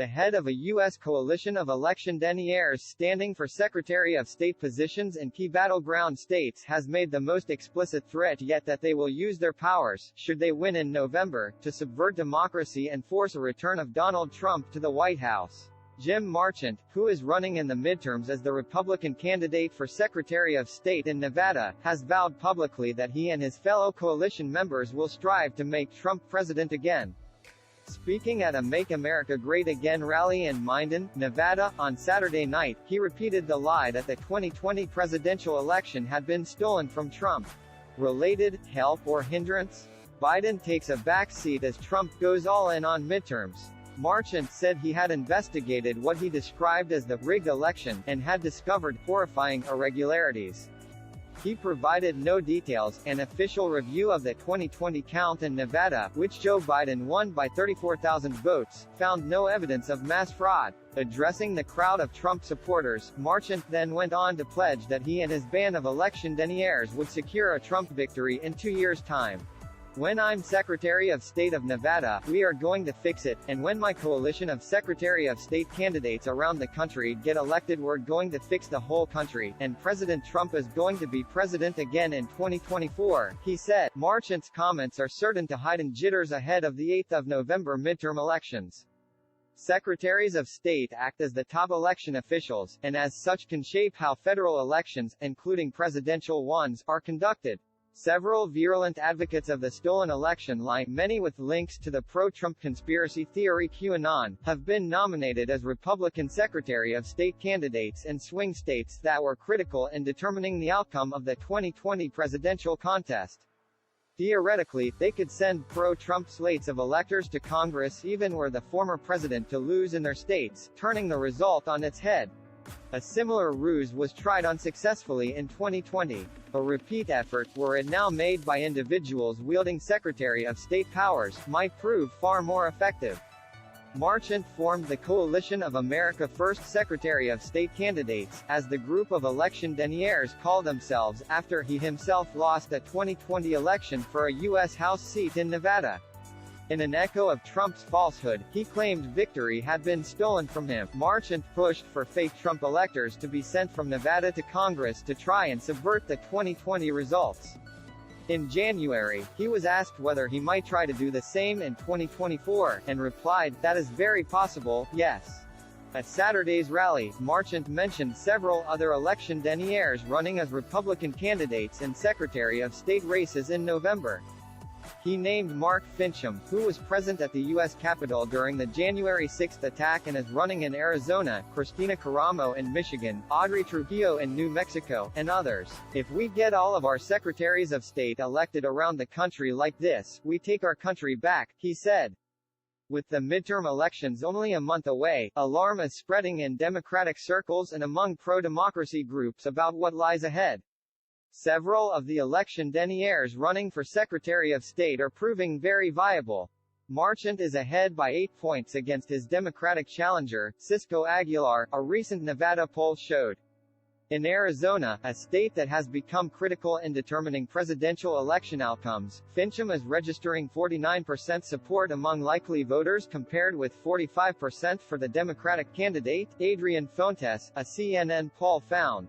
the head of a U.S. coalition of election deniers standing for Secretary of State positions in key battleground states, has made the most explicit threat yet that they will use their powers, should they win in November, to subvert democracy and force a return of Donald Trump to the White House. Jim Marchant, who is running in the midterms as the Republican candidate for Secretary of State in Nevada, has vowed publicly that he and his fellow coalition members will strive to make Trump president again. Speaking at a Make America Great Again rally in Minden, Nevada, on Saturday night, he repeated the lie that the 2020 presidential election had been stolen from Trump. Related, help or hindrance? Biden takes a back seat as Trump goes all in on midterms. Marchant said he had investigated what he described as the rigged election, and had discovered horrifying irregularities. He provided no details. An official review of the 2020 count in Nevada, which Joe Biden won by 34,000 votes, found no evidence of mass fraud. Addressing the crowd of Trump supporters, Marchant then went on to pledge that he and his band of election deniers would secure a Trump victory in 2 years' time. When I'm Secretary of State of Nevada, we are going to fix it, and when my coalition of Secretary of State candidates around the country get elected, we're going to fix the whole country, and President Trump is going to be president again in 2024, he said. Marchant's comments are certain to heighten jitters ahead of the 8th of November midterm elections. Secretaries of State act as the top election officials, and as such can shape how federal elections, including presidential ones, are conducted. Several virulent advocates of the stolen election, like many with links to the pro-Trump conspiracy theory QAnon, have been nominated as Republican Secretary of State candidates in swing states that were critical in determining the outcome of the 2020 presidential contest. Theoretically, they could send pro-Trump slates of electors to Congress even were the former president to lose in their states, turning the result on its head. A similar ruse was tried unsuccessfully in 2020. A repeat effort, were it now made by individuals wielding Secretary of State powers, might prove far more effective. Marchant formed the Coalition of America First Secretary of State candidates, as the group of election deniers call themselves, after he himself lost the 2020 election for a U.S. House seat in Nevada. In an echo of Trump's falsehood, he claimed victory had been stolen from him. Marchant pushed for fake Trump electors to be sent from Nevada to Congress to try and subvert the 2020 results. In January, he was asked whether he might try to do the same in 2024, and replied, "That is very possible, yes." At Saturday's rally, Marchant mentioned several other election deniers running as Republican candidates in Secretary of State races in November. He named Mark Fincham, who was present at the U.S. Capitol during the January 6 attack and is running in Arizona, Christina Caramo in Michigan, Audrey Trujillo in New Mexico, and others. "If we get all of our secretaries of state elected around the country like this, we take our country back," he said. With the midterm elections only a month away, alarm is spreading in Democratic circles and among pro-democracy groups about what lies ahead. Several of the election deniers running for Secretary of State are proving very viable. Marchant is ahead by 8 points against his Democratic challenger, Cisco Aguilar, a recent Nevada poll showed. In Arizona, a state that has become critical in determining presidential election outcomes, Fincham is registering 49% support among likely voters compared with 45% for the Democratic candidate, Adrian Fontes, a CNN poll found.